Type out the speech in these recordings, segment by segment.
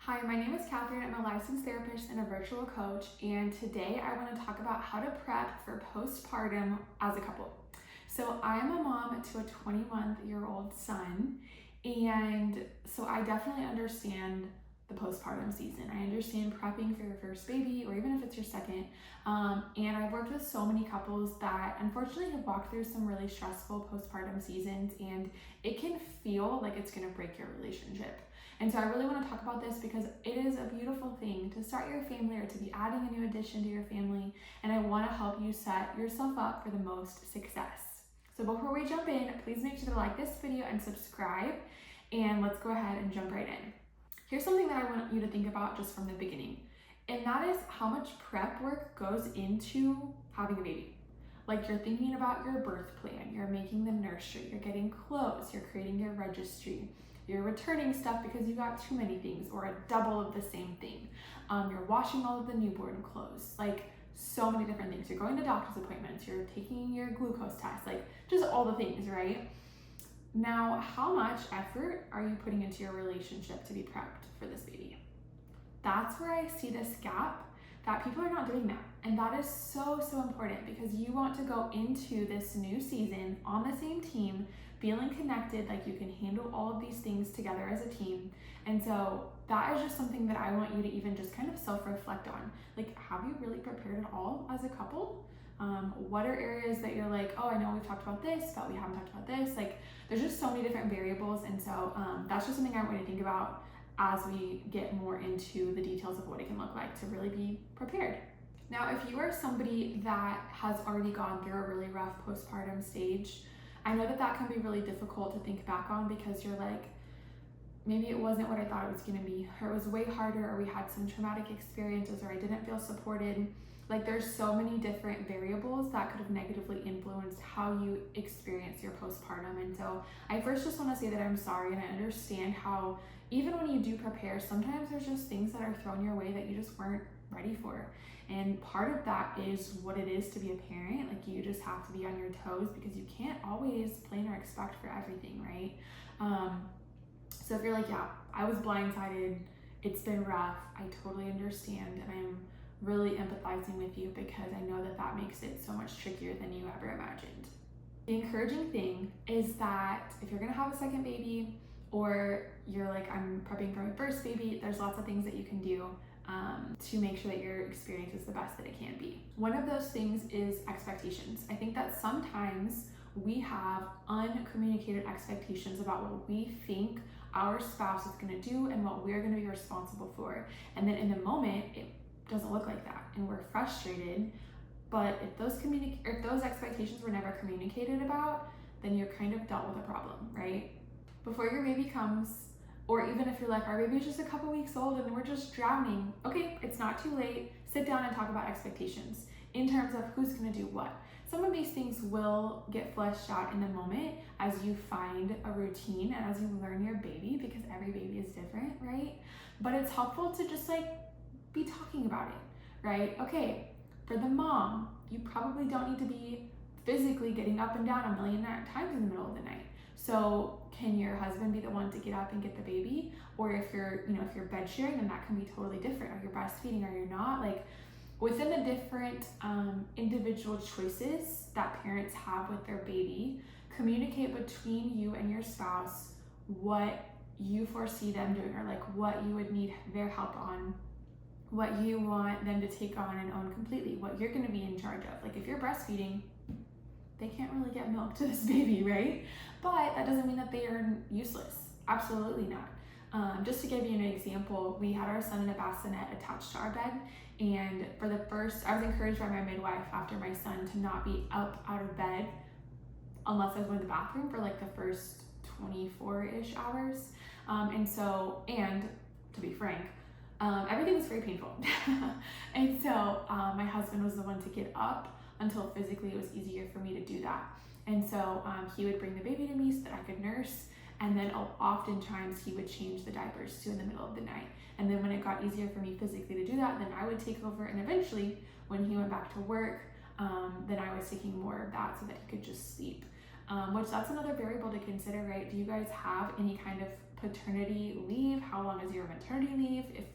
Hi, my name is Catherine. I'm a licensed therapist and a virtual coach, and today I want to talk about how to prep for postpartum as a couple. So I'm a mom to a 21-year-old son, and so I definitely understand the postpartum season. I understand prepping for your first baby, or even if it's your second. And I've worked with so many couples that unfortunately have walked through some really stressful postpartum seasons, and it can feel like it's going to break your relationship. And so I really want to talk about this because it is a beautiful thing to start your family or to be adding a new addition to your family. And I want to help you set yourself up for the most success. So before we jump in, please make sure to like this video and subscribe. And let's go ahead and jump right in. Here's something that I want you to think about just from the beginning. And that is how much prep work goes into having a baby. Like, you're thinking about your birth plan, you're making the nursery, you're getting clothes, you're creating your registry, you're returning stuff because you got too many things or a double of the same thing. You're washing all of the newborn clothes, like so many different things. You're going to doctor's appointments, you're taking your glucose test, like just all the things, right? Now, how much effort are you putting into your relationship to be prepped for this baby? That's where I see this gap, that people are not doing that. And that is so important because you want to go into this new season on the same team, feeling connected, like you can handle all of these things together as a team. And so that is just something that I want you to even just kind of self-reflect on. Like, have you really prepared at all as a couple? What are areas that you're like, oh, I know we've talked about this, but we haven't talked about this. Like, there's just so many different variables. And so that's just something I want you to think about as we get more into the details of what it can look like to really be prepared. Now, if you are somebody that has already gone through a really rough postpartum stage, I know that can be really difficult to think back on because you're like, maybe it wasn't what I thought it was gonna be, or it was way harder, or we had some traumatic experiences, or I didn't feel supported. Like, there's so many different variables that could have negatively influenced how you experience your postpartum. And so I first just wanna say that I'm sorry, and I understand how even when you do prepare, sometimes there's just things that are thrown your way that you just weren't ready for. And part of that is what it is to be a parent. Like, you just have to be on your toes because you can't always plan or expect for everything, right? So if you're like, yeah, I was blindsided, it's been rough, I totally understand, and I'm really empathizing with you because I know that makes it so much trickier than you ever imagined. The encouraging thing is that if you're gonna have a second baby, or you're like, I'm prepping for my first baby, there's lots of things that you can do to make sure that your experience is the best that it can be. One of those things is expectations. I think that sometimes we have uncommunicated expectations about what we think our spouse is gonna do and what we're gonna be responsible for. And then in the moment, it doesn't look like that, and we're frustrated. But if those expectations were never communicated about, then you're kind of dealt with a problem, right? Before your baby comes, or even if you're like, our baby's just a couple weeks old and we're just drowning, okay, it's not too late. Sit down and talk about expectations in terms of who's gonna do what. Some of these things will get fleshed out in the moment as you find a routine and as you learn your baby, because every baby is different, right? But it's helpful to just like be talking about it, right? Okay, for the mom, you probably don't need to be physically getting up and down a million times in the middle of the night. So can your husband be the one to get up and get the baby? Or if you're bed sharing, then that can be totally different. Are you breastfeeding, or you're not? Like, within the different individual choices that parents have with their baby, communicate between you and your spouse what you foresee them doing, or like what you would need their help on, what you want them to take on and own completely, what you're gonna be in charge of. Like, if you're breastfeeding, they can't really get milk to this baby, right? But that doesn't mean that they are useless. Absolutely not. Just to give you an example, we had our son in a bassinet attached to our bed, and I was encouraged by my midwife after my son to not be up out of bed unless I was going to the bathroom for like the first 24-ish hours. And to be frank, everything was very painful. And so my husband was the one to get up until physically it was easier for me to do that. And so he would bring the baby to me so that I could nurse, and then oftentimes he would change the diapers too in the middle of the night. And then when it got easier for me physically to do that, then I would take over, and eventually when he went back to work, then I was taking more of that so that he could just sleep. Which that's another variable to consider, right? Do you guys have any kind of paternity leave? How long is your maternity leave if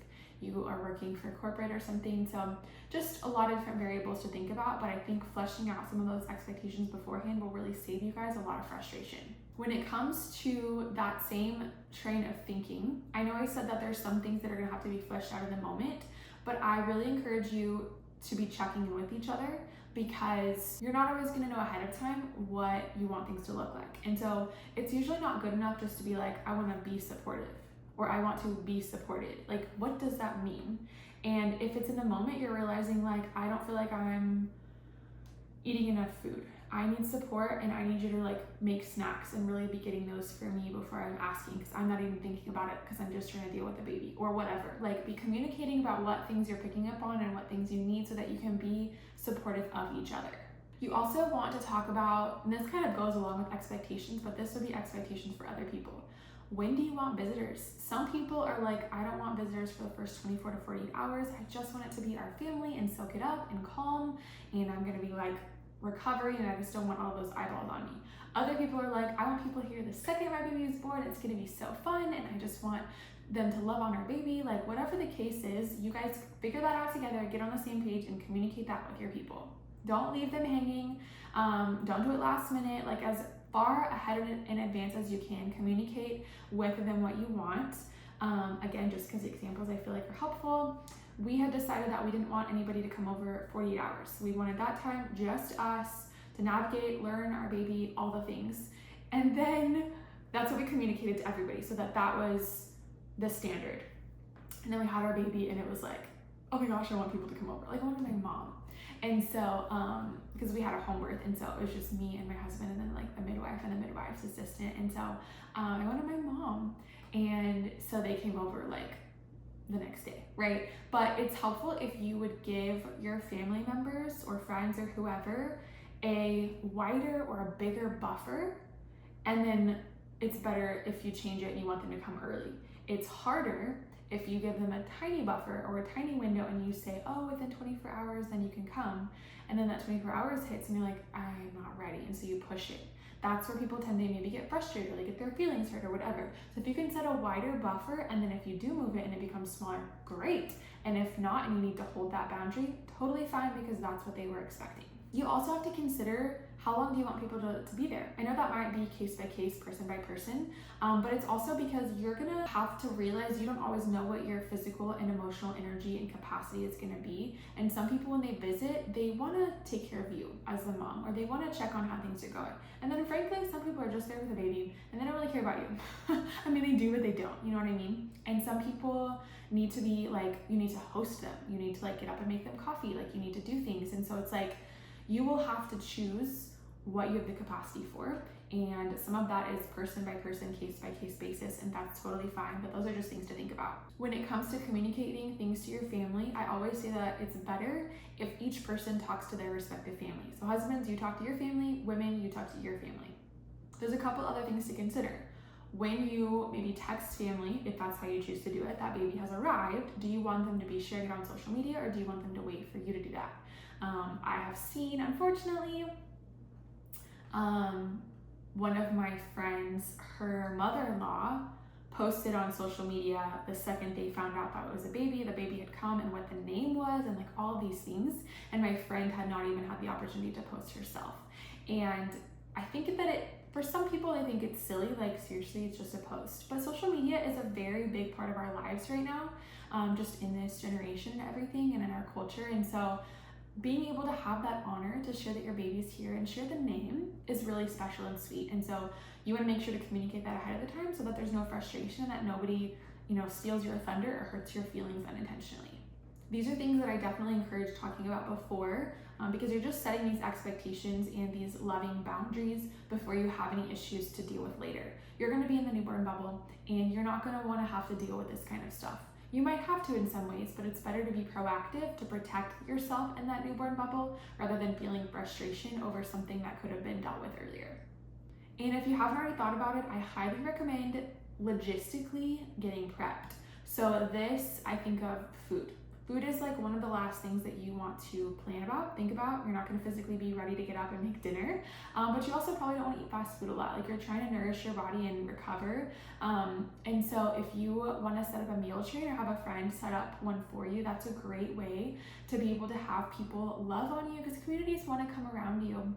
you are working for corporate or something? So just a lot of different variables to think about, but I think fleshing out some of those expectations beforehand will really save you guys a lot of frustration. When it comes to that same train of thinking, I know I said that there's some things that are gonna have to be fleshed out in the moment, but I really encourage you to be checking in with each other, because you're not always gonna know ahead of time what you want things to look like. And so it's usually not good enough just to be like, I wanna be supportive, or I want to be supported. Like, what does that mean? And if it's in the moment, you're realizing like, I don't feel like I'm eating enough food. I need support, and I need you to like make snacks and really be getting those for me before I'm asking, because I'm not even thinking about it because I'm just trying to deal with the baby or whatever. Like, be communicating about what things you're picking up on and what things you need so that you can be supportive of each other. You also want to talk about, and this kind of goes along with expectations, but this would be expectations for other people. When do you want visitors? Some people are like, I don't want visitors for the first 24 to 48 hours. I just want it to be our family and soak it up and calm, and I'm gonna be like recovering, and I just don't want all those eyeballs on me. Other people are like, I want people here the second my baby is born. It's gonna be so fun, and I just want them to love on our baby. Like, whatever the case is, you guys figure that out together, get on the same page, and communicate that with your people. Don't leave them hanging. Don't do it last minute. Like, as far ahead in advance as you can, communicate with them what you want. Again, just because the examples I feel like are helpful. We had decided that we didn't want anybody to come over 48 hours. We wanted that time just us to navigate, learn our baby, all the things. And then that's what we communicated to everybody, so that was the standard. And then we had our baby, and it was like, oh my gosh, I want people to come over. Like, I wanted my mom. And so, because we had a home birth, and so it was just me and my husband, and then like the midwife and the midwife's assistant. And so I wanted my mom. And so they came over like the next day, right? But it's helpful if you would give your family members or friends or whoever a wider or a bigger buffer, and then it's better if you change it and you want them to come early. It's harder if you give them a tiny buffer or a tiny window and you say, oh, within 24 hours, then you can come. And then that 24 hours hits and you're like, I'm not ready. And so you push it. That's where people tend to maybe get frustrated or they get their feelings hurt or whatever. So if you can set a wider buffer, and then if you do move it and it becomes smaller, great. And if not, and you need to hold that boundary, totally fine, because that's what they were expecting. You also have to consider, how long do you want people to be there? I know that might be case by case, person by person, but it's also because you're gonna have to realize you don't always know what your physical and emotional energy and capacity is gonna be. And some people, when they visit, they wanna take care of you as the mom, or they wanna check on how things are going. And then frankly, some people are just there with a baby and they don't really care about you. I mean, they do, but they don't, you know what I mean? And some people need to be like, you need to host them. You need to like get up and make them coffee. Like, you need to do things. And so it's like, you will have to choose what you have the capacity for, and some of that is person by person, case by case basis, and that's totally fine, but those are just things to think about. When it comes to communicating things to your family, I always say that it's better if each person talks to their respective family. So husbands, you talk to your family. Women, you talk to your family. There's a couple other things to consider. When you maybe text family, if that's how you choose to do it, that baby has arrived, do you want them to be sharing it on social media, or do you want them to wait for you to do that? I have seen, unfortunately, one of my friends, her mother-in-law posted on social media the second they found out that it was a baby, the baby had come, and what the name was, and like all these things. And my friend had not even had the opportunity to post herself. And I think that for some people, I think it's silly, like seriously, it's just a post. But social media is a very big part of our lives right now, just in this generation and everything, and in our culture. And so being able to have that honor to share that your baby's here and share the name is really special and sweet. And so you want to make sure to communicate that ahead of the time so that there's no frustration, that nobody, steals your thunder or hurts your feelings unintentionally. These are things that I definitely encourage talking about before, because you're just setting these expectations and these loving boundaries before you have any issues to deal with later. You're going to be in the newborn bubble, and you're not going to want to have to deal with this kind of stuff. You might have to in some ways, but it's better to be proactive to protect yourself in that newborn bubble rather than feeling frustration over something that could have been dealt with earlier. And if you haven't already thought about it, I highly recommend logistically getting prepped. So this, I think of food. Food is like one of the last things that you want to think about. You're not going to physically be ready to get up and make dinner, but you also probably don't want to eat fast food a lot. Like, you're trying to nourish your body and recover. And so if you want to set up a meal train or have a friend set up one for you, that's a great way to be able to have people love on you, because communities want to come around you.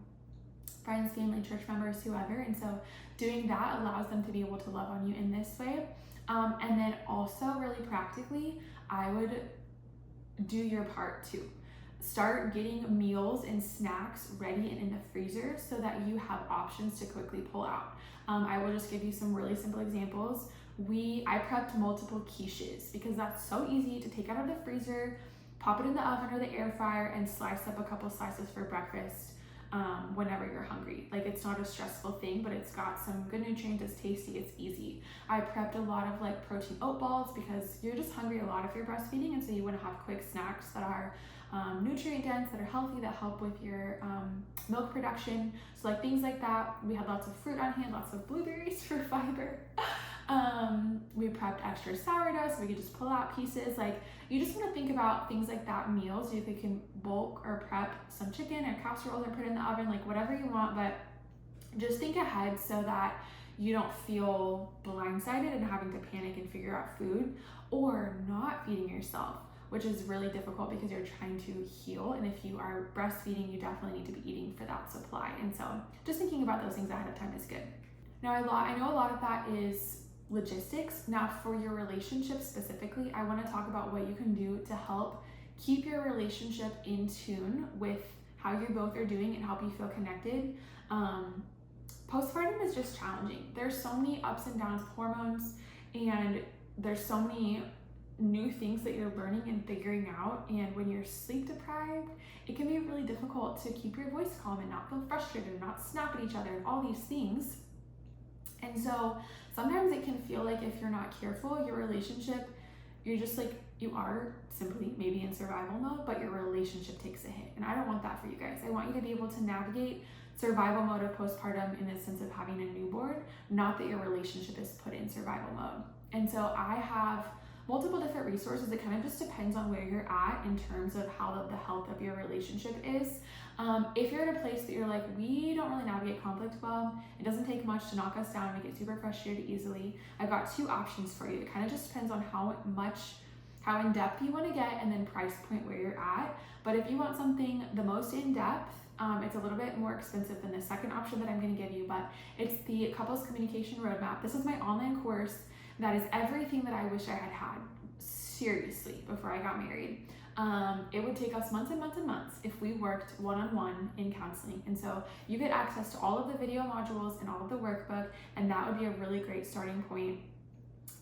Friends, family, church members, whoever. And so doing that allows them to be able to love on you in this way. And then also, really practically, I would do your part too. Start getting meals and snacks ready and in the freezer so that you have options to quickly pull out. I will just give you some really simple examples. I prepped multiple quiches because that's so easy to take out of the freezer, pop it in the oven or the air fryer, and slice up a couple slices for breakfast whenever you're hungry. Like, it's not a stressful thing, but it's got some good nutrients, it's tasty, it's easy. I prepped a lot of like protein oat balls because you're just hungry a lot if you're breastfeeding, and so you want to have quick snacks that are nutrient dense, that are healthy, that help with your milk production. So like things like that. We had lots of fruit on hand, lots of blueberries for fiber. We prepped extra sourdough so we could just pull out pieces. Like, you just want to think about things like that, meals. You can bulk or prep some chicken or casserole or put it in the oven, like whatever you want, but just think ahead so that you don't feel blindsided and having to panic and figure out food, or not feeding yourself, which is really difficult because you're trying to heal. And if you are breastfeeding, you definitely need to be eating for that supply. And so just thinking about those things ahead of time is good. Now, I know a lot of that is logistics. Now, for your relationship specifically, I want to talk about what you can do to help keep your relationship in tune with how you both are doing and help you feel connected. Postpartum is just challenging. There's so many ups and downs with hormones, and there's so many new things that you're learning and figuring out. And when you're sleep deprived, it can be really difficult to keep your voice calm and not feel frustrated and not snap at each other and all these things. And so sometimes it can feel like if you're not careful, your relationship, you're just like, you are simply maybe in survival mode, but your relationship takes a hit. And I don't want that for you guys. I want you to be able to navigate survival mode of postpartum in the sense of having a newborn, not that your relationship is put in survival mode. And so I have multiple different resources. It kind of just depends on where you're at in terms of how the health of your relationship is. If you're at a place that you're like, we don't really navigate conflict well, it doesn't take much to knock us down, we get super frustrated easily, I've got two options for you. It kind of just depends on how in depth you want to get, and then price point where you're at. But if you want something the most in depth, it's a little bit more expensive than the second option that I'm going to give you, but it's the Couples Communication Roadmap. This is my online course that is everything that I wish I had had, seriously, before I got married. It would take us months and months and months if we worked one-on-one in counseling. And so you get access to all of the video modules and all of the workbook, and that would be a really great starting point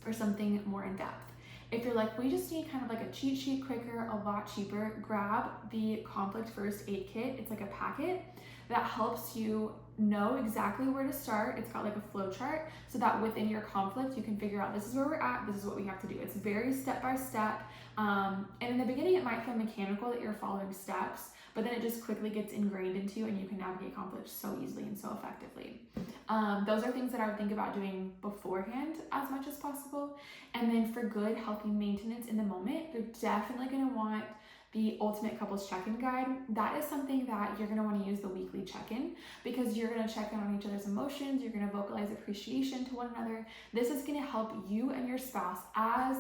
for something more in depth. If you're like, we just need kind of like a cheat sheet, quicker, a lot cheaper, grab the Conflict First Aid Kit. It's like a packet that helps you know exactly where to start. It's got like a flow chart so that within your conflict, you can figure out this is where we're at, this is what we have to do. It's very step-by-step. And in the beginning, it might feel mechanical that you're following steps, but then it just quickly gets ingrained into you and you can navigate conflict so easily and so effectively. Those are things that I would think about doing beforehand as much as possible. And then for good, healthy maintenance in the moment, you're definitely gonna want the Ultimate Couples Check-In Guide. That is something that you're gonna wanna use the weekly check-in, because you're gonna check in on each other's emotions, you're gonna vocalize appreciation to one another. This is gonna help you and your spouse as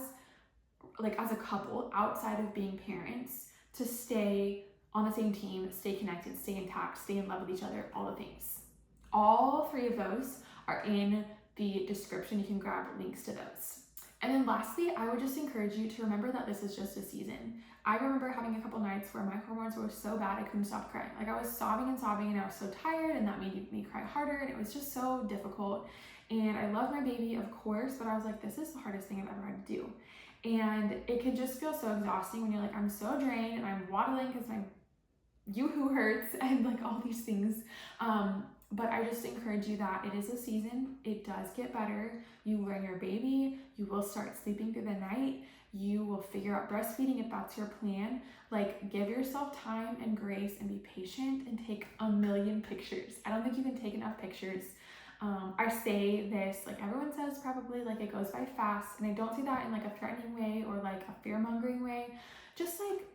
a couple, outside of being parents, to stay on the same team, stay connected, stay intact, stay in love with each other, all the things. All three of those are in the description. You can grab links to those. And then lastly, I would just encourage you to remember that this is just a season. I remember having a couple nights where my hormones were so bad I couldn't stop crying. Like, I was sobbing and sobbing, and I was so tired, and that made me cry harder, and it was just so difficult. And I love my baby, of course, but I was like, this is the hardest thing I've ever had to do. And it can just feel so exhausting when you're like, I'm so drained and I'm waddling because my yoo-hoo hurts and like all these things. But I just encourage you that it is a season. It does get better. You learn your baby. You will start sleeping through the night. You will figure out breastfeeding if that's your plan. Like, give yourself time and grace and be patient and take a million pictures. I don't think you can take enough pictures. I say this, like everyone says probably, like it goes by fast, and I don't say that in like a threatening way or like a fear-mongering way. just like,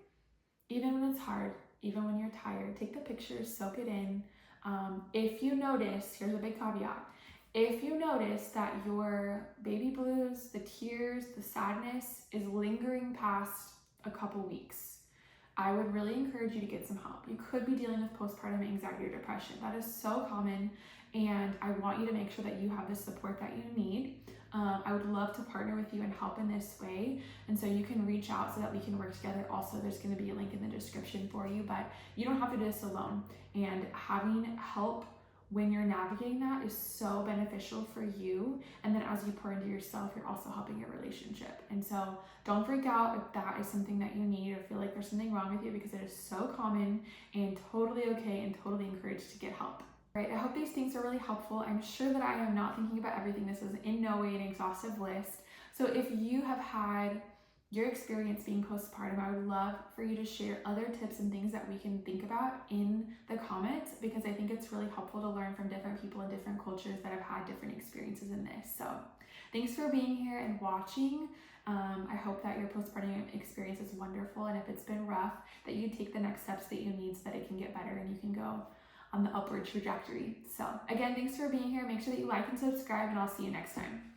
even when it's hard, even when you're tired, take the pictures, soak it in. If you notice, here's a big caveat. If you notice that your baby blues, the tears, the sadness is lingering past a couple weeks, I would really encourage you to get some help. You could be dealing with postpartum anxiety or depression. That is so common, and I want you to make sure that you have the support that you need. I would love to partner with you and help in this way, and so you can reach out so that we can work together. Also, there's going to be a link in the description for you, but you don't have to do this alone, and having help when you're navigating that is so beneficial for you. And then as you pour into yourself, you're also helping your relationship. And so don't freak out if that is something that you need or feel like there's something wrong with you, because it is so common and totally okay and totally encouraged to get help. Right, I hope these things are really helpful. I'm sure that I am not thinking about everything. This is in no way an exhaustive list. So if you have had your experience being postpartum, I would love for you to share other tips and things that we can think about in the comments, because I think it's really helpful to learn from different people in different cultures that have had different experiences in this. So thanks for being here and watching. I hope that your postpartum experience is wonderful, and if it's been rough, that you take the next steps that you need so that it can get better and you can go on the upward trajectory. So again, thanks for being here. Make sure that you like and subscribe, and I'll see you next time.